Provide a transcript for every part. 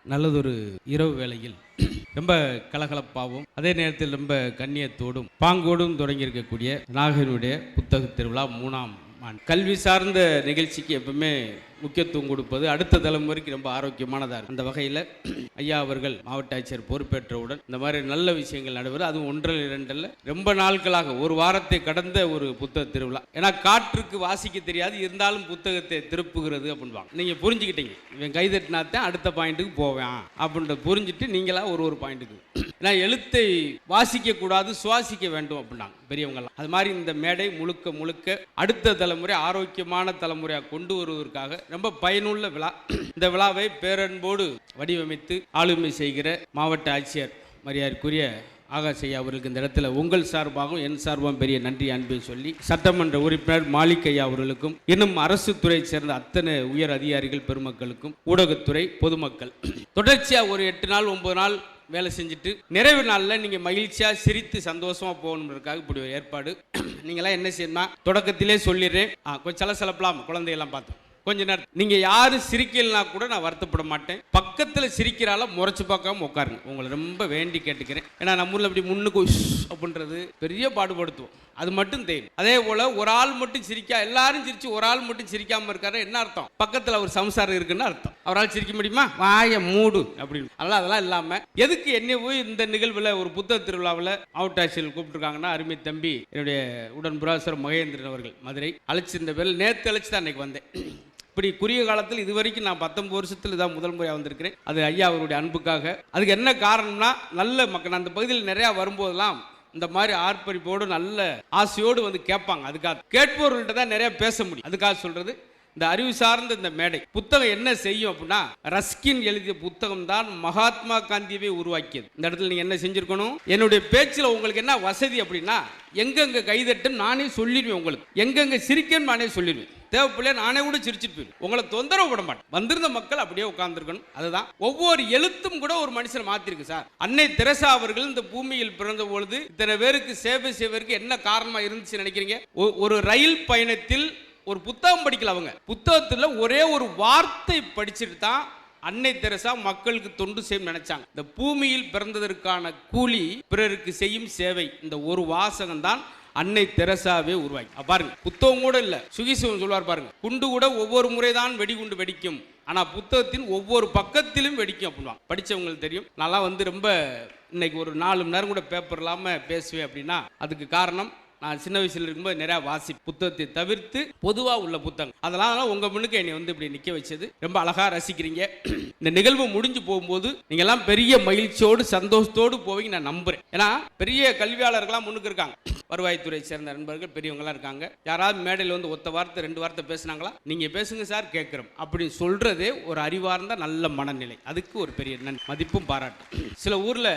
நல்லதொரு இரவு வேளையில் ரொம்ப கலகலப்பாகவும் அதே நேரத்தில் ரொம்ப கண்ணியத்தோடும் பாங்கோடும் தொடங்கியிருக்கக்கூடிய நாகனுடைய புத்தக திருவிழா 3ஆம் ஆண்டு. கல்வி சார்ந்த நிகழ்ச்சிக்கு எப்பவுமே முக்கியத்துவம் கொடுப்பது அடுத்த தலைமுறைக்கு ரொம்ப ஆரோக்கியமானதாக இருக்கும். அந்த வகையில் ஐயா அவர்கள் மாவட்ட ஆட்சியர் பொறுப்பேற்றவுடன் இந்த மாதிரி நல்ல விஷயங்கள் நடைபெறும். அதுவும் 1-2 ரொம்ப நாட்களாக ஒரு வாரத்தை கடந்த ஒரு புத்தக திருவிழா. ஏன்னா காற்றுக்கு வாசிக்க தெரியாது, இருந்தாலும் புத்தகத்தை திருப்புகிறது அப்படின்வாங்க. நீங்கள் புரிஞ்சுக்கிட்டீங்க, இவன் கைதட்டினாத்தான் அடுத்த பாயிண்ட்டுக்கு போவேன் அப்படின்ற புரிஞ்சுட்டு நீங்களா ஒரு பாயிண்ட்டுக்கு. ஏன்னா எழுத்தை வாசிக்க கூடாது, சுவாசிக்க வேண்டும் அப்படின்னாங்க பெரியவங்கலாம். அது மாதிரி இந்த மேடை முழுக்க முழுக்க அடுத்த தலைமுறை ஆரோக்கியமான தலைமுறையாக கொண்டு வருவதற்காக ரொம்ப பயனுள்ள விழா. இந்த விழாவை பேரன்போடு வடிவமைத்து ஆளுமை செய்கிற மாவட்ட ஆட்சியர் மரியாதைக்குரிய ஆகாஷ் ஐயா அவர்களுக்கு இந்த இடத்துல உங்கள் சார்பாகவும் என் சார்பாகவும் பெரிய நன்றி அன்பை சொல்லி, சட்டமன்ற உறுப்பினர் மாலிக் ஐயா அவர்களுக்கும் இன்னும் அரசு துறை சேர்ந்த அத்தனை உயர் அதிகாரிகள் பெருமக்களுக்கும் ஊடகத்துறை பொதுமக்கள் தொடர்ச்சியாக ஒரு 8 நாள் 9 நாள் வேலை செஞ்சுட்டு நிறைவு நாளில் நீங்கள் மகிழ்ச்சியாக சிரித்து சந்தோஷமாக போகணுன்றதுக்காக இப்படி ஒரு ஏற்பாடு. நீங்களாம் என்ன செய்யணும்னா தொடக்கத்திலே சொல்லிடுறேன், கொஞ்சம் சலசலப்பலாம் குழந்தையெல்லாம் பார்த்து கொஞ்ச நேரம் நீங்கள் யாரும் சிரிக்கலனா கூட நான் வருத்தப்பட மாட்டேன். பக்கத்தில் சிரிக்கிறால முறைச்சு பார்க்காம உட்காருங்க. உங்களை ரொம்ப வேண்டி கேட்டுக்கிறேன். ஏன்னா நம்ம ஊரில் அப்படி முன்னுக்கு அப்படின்றது பெரிய பாடுபடுத்துவோம், அது மட்டும் தெரியும். அதே போல் ஒரு ஆள் மட்டும் எல்லாரும் சிரிச்சு ஒரு ஆள் மட்டும் சிரிக்காமல் இருக்காரு என்ன அர்த்தம்? பக்கத்தில் ஒரு சம்சாரம் இருக்குன்னு அர்த்தம். அவரால் சிரிக்க முடியுமா? வாய மூடு அப்படின்னு. அதெல்லாம் இல்லாமல் எதுக்கு என்னை போய் இந்த நிகழ்வில் ஒரு புத்தக திருவிழாவில் மாவட்ட ஆட்சியர் கூப்பிட்டுருக்காங்கன்னா, அருமை தம்பி என்னுடைய உடன் புராசர் மகேந்திரன் அவர்கள் மதுரை அழைச்சிருந்த பேரில் நேற்று அழைச்சி தான் அன்னைக்கு வந்தேன். இப்படி குறுகிய காலத்தில் இதுவரைக்கும் நான் 19 வருஷத்தில் இதான் முதல் முறையாக வந்திருக்கிறேன். அது ஐயா அவருடைய அன்புக்காக. அதுக்கு என்ன காரணம்னா, நல்ல மக்கள் அந்த பகுதியில் நிறையா வரும்போதெல்லாம் இந்த மாதிரி ஆர்ப்பரிப்போடு நல்ல ஆசையோடு வந்து கேட்பாங்க. அதுக்காக கேட்பவர்கள்ட்ட தான் நிறைய பேச முடியும். அதுக்காக சொல்றது இந்த அறிவு சார்ந்த இந்த மேடை புத்தகம் என்ன செய்யும் அப்படின்னா, ரஸ்கின் எழுதிய புத்தகம் தான் மகாத்மா காந்தியவே உருவாக்கியது. இந்த இடத்துல நீங்க என்ன செஞ்சிருக்கணும், என்னுடைய பேச்சில் உங்களுக்கு என்ன வசதி அப்படின்னா, எங்கெங்க கைதட்டுன்னு நானே சொல்லிடுவேன், உங்களுக்கு எங்கெங்க சிரிக்கன்னு நானே சொல்லிடுவேன். தேவைப்பிள்ளைய நானே கூட சிரிச்சிட்டு போயிடும், உங்களை தொந்தரவு விட மாட்டேன். வந்திருந்த மக்கள் அப்படியே உட்கார்ந்துருக்கணும். அதுதான் ஒவ்வொரு எழுத்தும் கூட ஒரு மனுஷனை மாத்திருக்கு சார். அன்னை தெரசா அவர்கள் இந்த பூமியில் பிறந்த பொழுது இத்தனை பேருக்கு சேவை செய்வதற்கு என்ன காரணமா இருந்துச்சு நினைக்கிறீங்க? ஒரு ரயில் பயணத்தில் ஒரு புத்தகம் படிக்கல, அவங்க புத்தகத்தில் ஒரே ஒரு வார்த்தை படிச்சுட்டு தான் அன்னை தெரசா மக்களுக்கு தொண்டு செய்யும் நினைச்சாங்க. இந்த பூமியில் பிறந்ததற்கான கூலி பிறருக்கு செய்யும் சேவை, இந்த ஒரு வாசகம் தான் அன்னை தெரசாவே உருவாக்கி. பாருங்க, புத்தகம் கூட இல்ல, சுகிசிவம் சொல்வார் பாருங்க, குண்டு கூட ஒவ்வொரு முறைதான் வெடிகுண்டு வெடிக்கும், ஆனா புத்தகத்தின் ஒவ்வொரு பக்கத்திலும் வெடிக்கும் அப்படின்வாங்க. படிச்சவங்களுக்கு தெரியும். நல்லா வந்து ரொம்ப இன்னைக்கு ஒரு 4 மணி நேரம் கூட பேப்பர் இல்லாம பேசுவேன் அப்படின்னா அதுக்கு காரணம், நான் சின்ன வயசுல இருக்கும்போது நிறைய வாசி புத்தகத்தை தவிர்த்து பொதுவாக உள்ள புத்தகம் அதெல்லாம் உங்க முன்னுக்கு என்னை வந்து இப்படி நிற்க வச்சது. ரொம்ப அழகா ரசிக்கிறீங்க. இந்த நிகழ்வு முடிஞ்சு போகும்போது நீங்க எல்லாம் பெரிய மகிழ்ச்சியோடு சந்தோஷத்தோடு போவீங்க நான் நம்புறேன். ஏன்னா பெரிய கல்வியாளர்கள்லாம் முன்னுக்கு இருக்காங்க, வருவாய்த்துறை சேர்ந்த நண்பர்கள் பெரியவங்களாம் இருக்காங்க. யாராவது மேடையில் வந்து ஒத்த வார்த்தை 2 வார்த்தை பேசுனாங்களா, நீங்க பேசுங்க சார் கேட்கிறோம் அப்படின்னு சொல்றதே ஒரு அறிவார்ந்த நல்ல மனநிலை. அதுக்கு ஒரு பெரிய மதிப்பும் பாராட்டும். சில ஊர்ல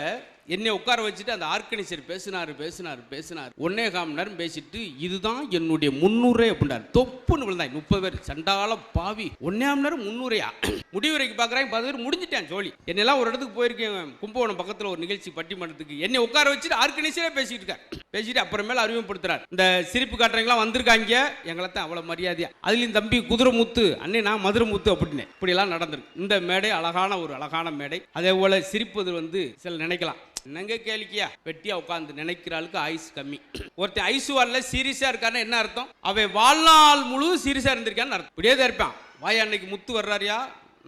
என்னை உட்கார வச்சுட்டு அந்த ஆர்கனைசர் பேசினார் 1.25 மணி நேரம் பேசிட்டு, இதுதான் என்னுடைய 300 அப்படின்றார். தொப்புன்னு விழுந்தாங்க 30 பேர். சண்டால பாவி, 1.5 மணி நேரம் 300 முடிவுரைக்கு பார்க்குறாங்க 10 பேர். முடிஞ்சிட்டேன் ஜோலி. என்னெல்லாம் ஒரு இடத்துக்கு போயிருக்கேன், கும்பகோணம் பக்கத்தில் ஒரு நிகழ்ச்சி பட்டிமன்றத்துக்கு. என்னை உட்கார வச்சுட்டு ஆர்கனைசரே பேசிட்டு இருக்கார். பேசிட்டு அப்புறமேல அறிமுகப்படுத்துறார். இந்த சிரிப்பு காட்டுறவங்களாம் வந்திருக்காங்க, எங்களை தான் அவ்வளோ மரியாதையா. அதுலேயும் தம்பி குதிரை முத்து, அண்ணே நான் மதுரை முத்து அப்படின்னு இப்படியெல்லாம் நடந்திருக்கு. இந்த மேடை ஒரு அழகான மேடை. அதே போல சிரிப்பது வந்து சில நினைக்கலாம், என்னங்க கேளிக்கையா வெட்டியா உட்காந்து நினைக்கிற ஆளுக்கு ஆயுசு கம்மி. ஒருத்தன் ஐசு வரல சீரியஸா இருக்கான்னு என்ன அர்த்தம்? அவன் வாழ்நாள் முழுவதும் சீரியஸா இருந்திருக்கான்னு அர்த்தம். இப்படியே தான் இருப்பான். வாயா அன்னைக்கு முத்து வர்றாரியா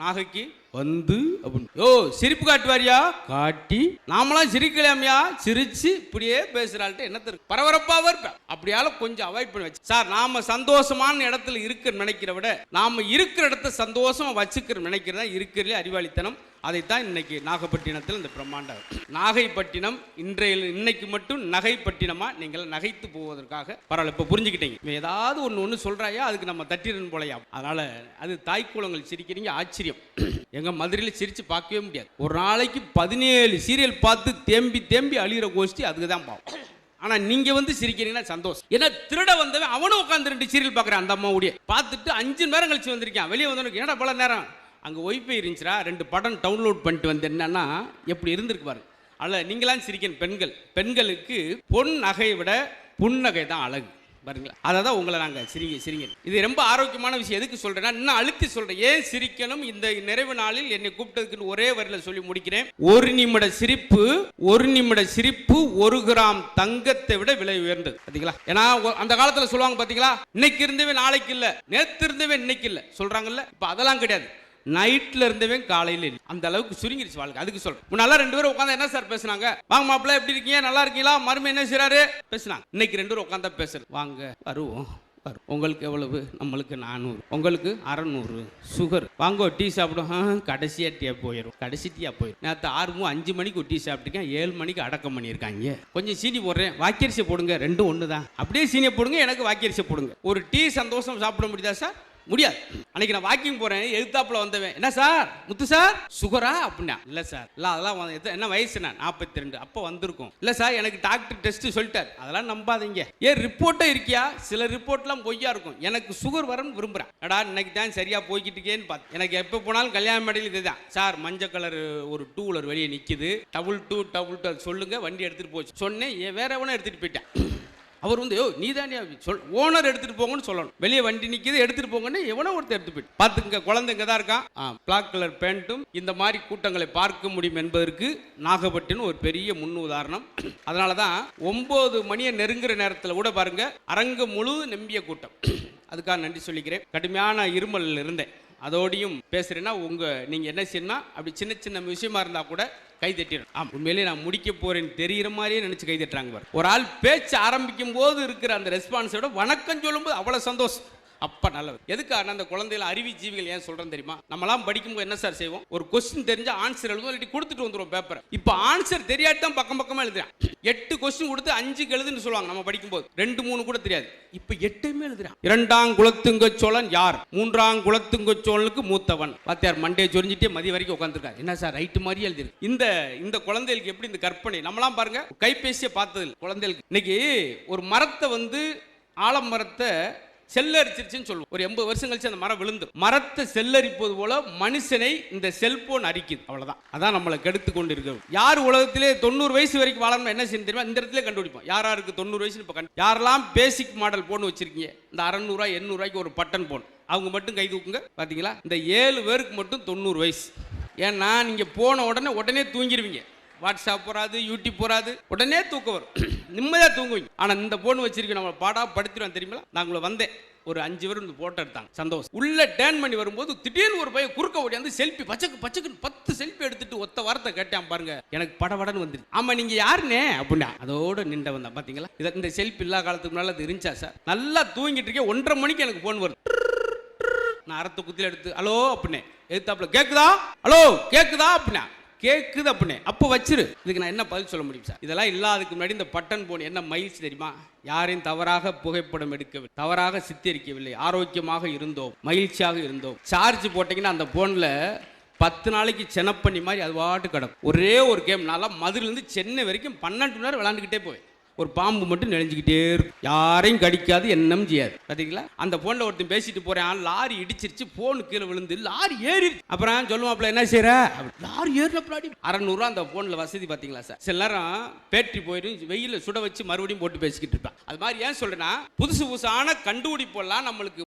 நாகைக்கு வந்து அப்படின்னு, யோ சிரிப்பு காட்டுவாரியா காட்டி, நாமளாம் சிரிக்கலாமியா சிரிச்சு இப்படியே பேசுறாள்கிட்ட என்ன தெரியும், பரபரப்பாக இருப்பேன். அப்படியால கொஞ்சம் அவாய்ட் பண்ணி வச்சு சார், நாம சந்தோஷமான இடத்துல இருக்க நினைக்கிற விட நாம இருக்கிற இடத்த சந்தோஷமா வச்சுக்கிற நினைக்கிறதா இருக்கிறதுலே அறிவாளித்தனம். அதைத்தான் இன்னைக்கு நாகப்பட்டினத்தில் இந்த பிரம்மாண்டம். நாகைப்பட்டினம் இன்னைக்கு மட்டும் நகைப்பட்டினமா நீங்கள் நகைத்து போவதற்காக பரவாயில்ல, இப்போ புரிஞ்சுக்கிட்டீங்க. ஏதாவது ஒன்று சொல்றாயா அதுக்கு நம்ம தட்டிரன் போலையா. அதனால அது தாய்க்குளங்கள் சிரிக்கிறீங்க, ஆச்சரியம். எங்க மதுரையில் சிரிச்சு பார்க்கவே முடியாது. ஒரு நாளைக்கு 17 சீரியல் பார்த்து தேம்பி அழிகிற கோஷ்டி அதுக்கு தான் பாவம். ஆனா நீங்க வந்து சிரிக்கிறீங்கன்னா சந்தோஷம். ஏன்னா திருட வந்தவன் அவனும் உட்காந்து 2 சீரியல் பார்க்குறான். அந்த அம்மாவுடைய பார்த்துட்டு 5 மணி நேரம் கழிச்சு வந்திருக்கான். வெளியே வந்தவனுக்கு என்னடா பல நேரம், அங்கே ஒய்ஃபை இருந்துச்சுரா, 2 படம் டவுன்லோட் பண்ணிட்டு வந்து என்னன்னா எப்படி இருந்திருக்கு பாருங்க. அதில் நீங்களாம் சிரிக்கணும். பெண்களுக்கு பொன் நகையை விட புன்னகை தான் அழகு. பாருங்களா. அதை தான் உங்களை நாங்கள் சிரிங்க. இது ரொம்ப ஆரோக்கியமான விஷயம். எதுக்கு சொல்றேன்னா, இன்னும் அழுத்தி சொல்றேன். ஏன் சிரிக்கணும்? இந்த நிறைவு நாளில் என்னை கூப்பிட்டதுக்கு ஒரே வரியில் சொல்லி முடிக்கிறேன். ஒரு நிமிட சிரிப்பு 1 கிராம் தங்கத்தை விட விலை உயர்ந்தது. பாத்தீங்களா? ஏன்னா அந்த காலத்துல சொல்லுவாங்க பாத்தீங்களா, இன்னைக்கு இருந்தவன் நாளைக்கு இல்ல, நேத்து இருந்தவன் இன்னைக்கு இல்ல சொல்றாங்கல்ல. இப்ப அதெல்லாம் கிடையாது. நைட்ல இருந்தவன் காலையில அந்த அளவுக்கு சுருங்கிருச்சு வாழ்க்கை. அதுக்கு சொல்றேன். முன்னால 2 பேரும் உட்காந்து என்ன சார் பேசுனாங்க, வாங்க மாப்பிள்ள எப்படி இருக்கீங்க, நல்லா இருக்கீங்களா, மருமை என்ன செய்றாரு பேசுனாங்க. இன்னைக்கு 2 பேரும் உட்காந்தா பேசுறேன், வாங்க வருவோம். உங்களுக்கு எவ்வளவு? நம்மளுக்கு 400, உங்களுக்கு 600 சுகர். வாங்க டீ சாப்பிடும். கடைசி டீ போயிடும். நேற்று 5 மணிக்கு டீ சாப்பிட்டுருக்கேன், 7 மணிக்கு அடக்கம் பண்ணியிருக்காங்க. கொஞ்சம் சீனி போடுறேன், வாக்கியரிசி போடுங்க, 2 ஒன்று தான். அப்படியே சீனியை போடுங்க, எனக்கு வாக்கியரிசி போடுங்க. ஒரு டீ சந்தோஷம் சாப்பிட முடியுதா சார்? முடியாது. அன்னைக்கு நான் வாக்கிங் போறேன், எதிர்த்தாப்புல வந்தவன், என்ன சார் முத்து சார் சுகரா அப்படின்னா, இல்ல சார் இல்ல அதெல்லாம் என்ன வயசு, நான் 42 அப்போ வந்திருக்கும். இல்ல சார் எனக்கு டாக்டர் டெஸ்ட் சொல்லிட்டார், அதெல்லாம் நம்பாதீங்க. ஏன் ரிப்போர்ட்டே இருக்கியா? சில ரிப்போர்ட்லாம் பொய்யா இருக்கும். எனக்கு சுகர் வரன்னு விரும்புறேன். அடா இன்னைக்கு தான் சரியா போய்கிட்டு இருக்கேன்னு பார்த்து, எனக்கு எப்போ போனாலும் கல்யாண மேடையில் இதுதான் சார், மஞ்சள் கலர் ஒரு 2 வீலர் வெளியே நிக்குது, 22 சொல்லுங்க, வண்டி எடுத்துட்டு போச்சு சொன்னேன். வேற எவனோ எடுத்துட்டு போயிட்டேன். அவர் வந்து நீ தானே ஓனர் எடுத்துட்டு போங்கன்னு சொல்லணும். வெளியே வண்டி நிற்கிது, எடுத்துட்டு போங்கன்னு எவனோ ஒருத்தர் எடுத்து போயிட்டு பார்த்துங்க. குழந்தைங்க தான் இருக்கான், பிளாக் கலர் பேண்ட்டும். இந்த மாதிரி கூட்டங்களை பார்க்க முடியும் என்பதற்கு நாகப்பட்டினம் ஒரு பெரிய முன் உதாரணம். அதனால தான் 9 மணியை நெருங்குற நேரத்தில் கூட பாருங்க, அரங்கம் முழு நம்பிய கூட்டம். அதுக்காக நன்றி சொல்லிக்கிறேன். கடுமையான இருமல் இருந்தேன், அதோடையும் பேசுறேன்னா நீங்க என்ன செய்யணும்னா, அப்படி சின்ன விஷயமா இருந்தா கூட கை தட்டிடும். உண்மையிலேயே நான் முடிக்க போறேன்னு தெரிகிற மாதிரியே நினைச்சு கை தட்டுறாங்க. ஒரு ஆள் பேச்சு ஆரம்பிக்கும் போது இருக்கிற அந்த ரெஸ்பான்ஸோட வணக்கம் சொல்லும்போது அவ்வளவு சந்தோஷம். அப்ப நல்லது. எதுக்காக அந்த குழந்தைகளை அறிவி ஜீவிகள் ஏன் சொல்றேன் தெரியுமா? நம்மளாம் படிக்கும்போது என்ன சார் செய்வோம், ஒரு கொஸ்டின் தெரிஞ்சா ஆன்சர் எழுதுவோம், இல்லாட்டி கொடுத்துட்டு வந்துடும் பேப்பர். இப்போ ஆன்சர் தெரியாதான் பக்கமா எழுதுறான். 8 கொஸ்டின் கொடுத்து 5 எழுதுன்னு சொல்லுவாங்க நம்ம படிக்கும்போது, 2-3 கூட தெரியாது. இப்போ 8 எழுதுறான். 2ஆம் குலத்துங்க சோழன் யார்? 3ஆம் குலத்துங்க சோழனுக்கு மூத்தவன். வாத்தியார் மண்டே சொரிஞ்சிட்டே மதிய வரைக்கும் உட்காந்துருக்காரு. என்ன சார் ரைட்டு மாதிரி எழுதிருக்கு. இந்த குழந்தைகளுக்கு எப்படி இந்த கற்பனை? நம்மளாம் பாருங்க கைபேசியை பார்த்தது குழந்தைகளுக்கு. இன்னைக்கு ஒரு மரத்தை ஆலமரத்தை செல்லரிச்சிருச்சுன்னு சொல்லுவோம். ஒரு 80 வருஷம் கழிச்சு அந்த மரம் விழுந்து, மரத்தை செல்லரிப்பது போல மனுஷனை இந்த செல்போன் அரிக்குது. அவ்வளவுதான். அதான் நம்மளை கெடுத்து கொண்டு இருக்கு. யார் உலகத்திலே 90 வயசு வரைக்கும் வாழணும் என்ன செய்யணும் தெரியுமா? இந்த இடத்துல கண்டுபிடிப்போம். யாருக்கு 90 வயசு இப்ப யாரெல்லாம் பேசிக் மாடல் போன் வச்சிருக்கீங்க, இந்த 600 800 ஒரு பட்டன் போன், அவங்க மட்டும் கை தூக்குங்க. பாத்தீங்களா? இந்த 7 பேருக்கு மட்டும் 90 வயசு. ஏன்னா நீங்க போன உடனே தூங்கிடுவீங்க. வாட்ஸ்அப் போறாது, யூடியூப் போறாது, உடனே தூக்கம் வரும், நிம்மதியா தூங்குவீங்க. ஆனா இந்த போன் வச்சிருக்க நம்ம பாடா படுத்துருவோம் தெரியுமா? நான் வந்தேன், ஒரு 5 பேர் இந்த போட்டோ எடுத்தாங்க, சந்தோஷம். உள்ள டேர்ன் பண்ணி வரும்போது திடீர்னு ஒரு பையன் குறுக்க ஓடியாந்து செல்ஃபி பச்சைக்கு 10 செல்ஃபி எடுத்துட்டு ஒத்த வார்த்தை கேட்டான் பாருங்க, எனக்கு படபடன்னு வந்துருச்சு. ஆமா நீங்க யாருன்னே அப்படின்னா அதோட நின்ற வந்தான். பாத்தீங்களா? இந்த செல்ஃபி இல்லா காலத்துக்கு முன்னால அது இருந்துச்சா சார்? நல்லா தூங்கிட்டு இருக்கேன், 1:30 மணிக்கு எனக்கு போன் வருது. நான் அறத்த குத்தில எடுத்து ஹலோ அப்படின்னே, எதிர்த்தாப்புல கேக்குதா, ஹலோ கேக்குதா அப்படின்னா, கேக்குது அப்படின்னே. அப்போ வச்சிரு. இதுக்கு நான் என்ன பதில் சொல்ல முடியும் சார்? இதெல்லாம் இல்லாததுக்கு முன்னாடி இந்த பட்டன் போன் என்ன மகிழ்ச்சி தெரியுமா? யாரையும் தவறாக புகைப்படம் எடுக்கவில்லை, தவறாக சித்தரிக்கவில்லை, ஆரோக்கியமாக இருந்தோம், மகிழ்ச்சியாக இருந்தோம். சார்ஜ் போட்டீங்கன்னா அந்த போன்ல 10 நாளைக்கு செனப்பண்ணி மாதிரி அது பாட்டு கிடக்கும். ஒரே ஒரு கேம் நல்லா மதுரையிலேருந்து சென்னை வரைக்கும் 12 மணி நேரம் விளாண்டுக்கிட்டே போவேன். ஒரு பாம்பு மட்டும் நெளிஞ்சுக்கிட்டே இருக்கும், யாரையும் கடிக்காது, என்னம் செய்யாது. பார்த்தீங்களா? அந்த போன்ல ஒருத்தன் பேசிட்டு போறேன், லாரி இடிச்சிருச்சு, போன் கீழே விழுந்து லாரி ஏறி. அப்புறம் சொல்லுவாப்ல என்ன செய்யற, லாரி ஏறினப்படி 600 அந்த போன்ல வசதி. பார்த்தீங்களா சார்? சில நேரம் பேட்டரி போயிடும், வெயில சுட வச்சு மறுபடியும் போட்டு பேசிக்கிட்டு இருப்பான். அது மாதிரி ஏன் சொல்றேன்னா, புதுசான கண்டுபிடிப்பெல்லாம் நம்மளுக்கு